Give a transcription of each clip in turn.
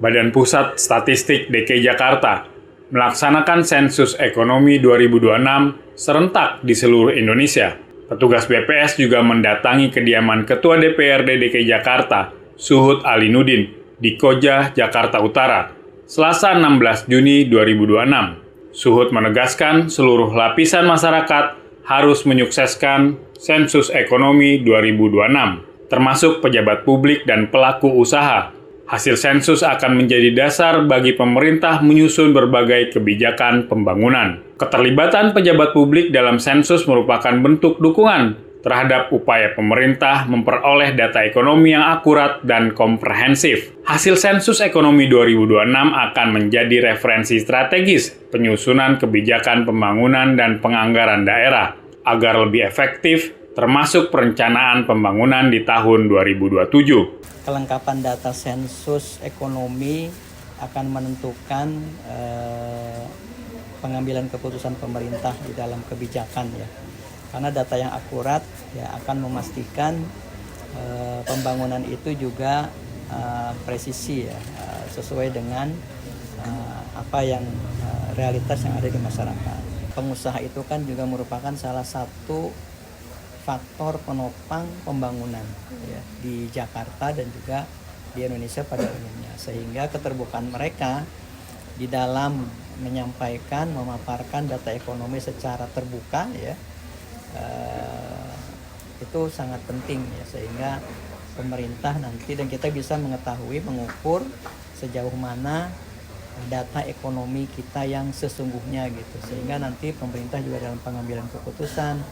Badan Pusat Statistik DKI Jakarta melaksanakan sensus ekonomi 2026 serentak di seluruh Indonesia. Petugas BPS juga mendatangi kediaman Ketua DPRD DKI Jakarta, Suhud Alinuddin, di Koja, Jakarta Utara, Selasa 16 Juni 2026. Suhud menegaskan seluruh lapisan masyarakat harus menyukseskan sensus ekonomi 2026, termasuk pejabat publik dan pelaku usaha. Hasil sensus akan menjadi dasar bagi pemerintah menyusun berbagai kebijakan pembangunan. Keterlibatan pejabat publik dalam sensus merupakan bentuk dukungan terhadap upaya pemerintah memperoleh data ekonomi yang akurat dan komprehensif. Hasil sensus ekonomi 2026 akan menjadi referensi strategis penyusunan kebijakan pembangunan dan penganggaran daerah agar lebih efektif, termasuk perencanaan pembangunan di tahun 2027. Kelengkapan data sensus ekonomi akan menentukan pengambilan keputusan pemerintah di dalam kebijakan ya. Karena data yang akurat ya akan memastikan pembangunan itu juga presisi ya, sesuai dengan apa yang realitas yang ada di masyarakat. Pengusaha itu kan juga merupakan salah satu faktor penopang pembangunan ya, di Jakarta dan juga di Indonesia pada umumnya, sehingga keterbukaan mereka di dalam menyampaikan, memaparkan data ekonomi secara terbuka ya itu sangat penting ya, sehingga pemerintah nanti dan kita bisa mengetahui, mengukur sejauh mana data ekonomi kita yang sesungguhnya gitu, sehingga nanti pemerintah juga dalam pengambilan keputusan,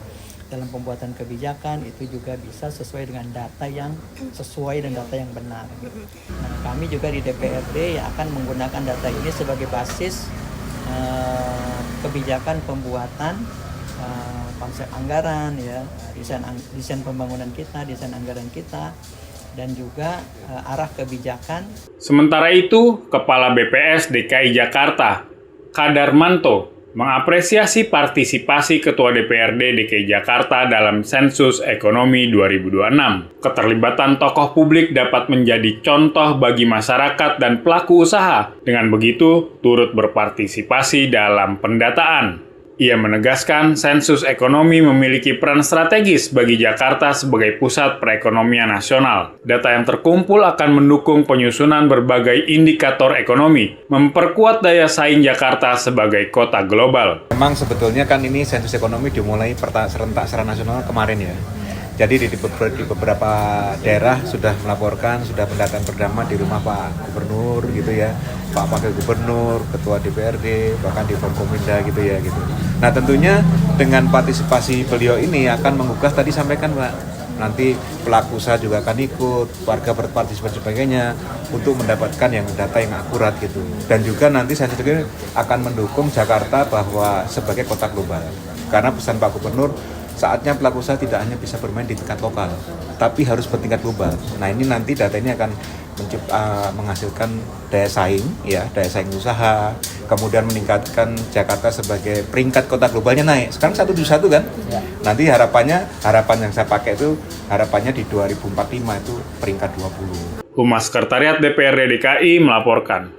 dalam pembuatan kebijakan itu juga bisa sesuai dengan data yang sesuai dan data yang benar. Nah, kami juga di DPRD ya akan menggunakan data ini sebagai basis kebijakan pembuatan konsep anggaran ya, desain pembangunan kita, desain anggaran kita, dan juga arah kebijakan. Sementara itu, Kepala BPS DKI Jakarta, Kadarmanto, mengapresiasi partisipasi Ketua DPRD DKI Jakarta dalam sensus ekonomi 2026. Keterlibatan tokoh publik dapat menjadi contoh bagi masyarakat dan pelaku usaha. Dengan begitu, turut berpartisipasi dalam pendataan. Ia menegaskan sensus ekonomi memiliki peran strategis bagi Jakarta sebagai pusat perekonomian nasional. Data yang terkumpul akan mendukung penyusunan berbagai indikator ekonomi, memperkuat daya saing Jakarta sebagai kota global. Memang sebetulnya kan ini sensus ekonomi dimulai serentak secara nasional kemarin ya. Jadi di beberapa daerah sudah melaporkan, sudah pendataan pertama di rumah Pak Gubernur gitu ya, Pak Wakil Gubernur, Ketua DPRD, bahkan di Forkominda gitu ya gitu. Nah tentunya dengan partisipasi beliau ini akan menggugah tadi sampaikan Pak, nanti pelaku usaha juga akan ikut, warga berpartisipasi sebagainya untuk mendapatkan yang data yang akurat gitu. Dan juga nanti saya juga akan mendukung Jakarta bahwa sebagai kota global. Karena pesan Pak Gubernur, saatnya pelaku usaha tidak hanya bisa bermain di tingkat lokal, tapi harus bertingkat global. Nah ini nanti data ini akan menghasilkan daya saing usaha, kemudian meningkatkan Jakarta sebagai peringkat kota globalnya naik. Sekarang 171 kan? Ya. Nanti harapan yang saya pakai itu, harapannya di 2045 itu peringkat 20. Humas Sekretariat DPRD DKI melaporkan.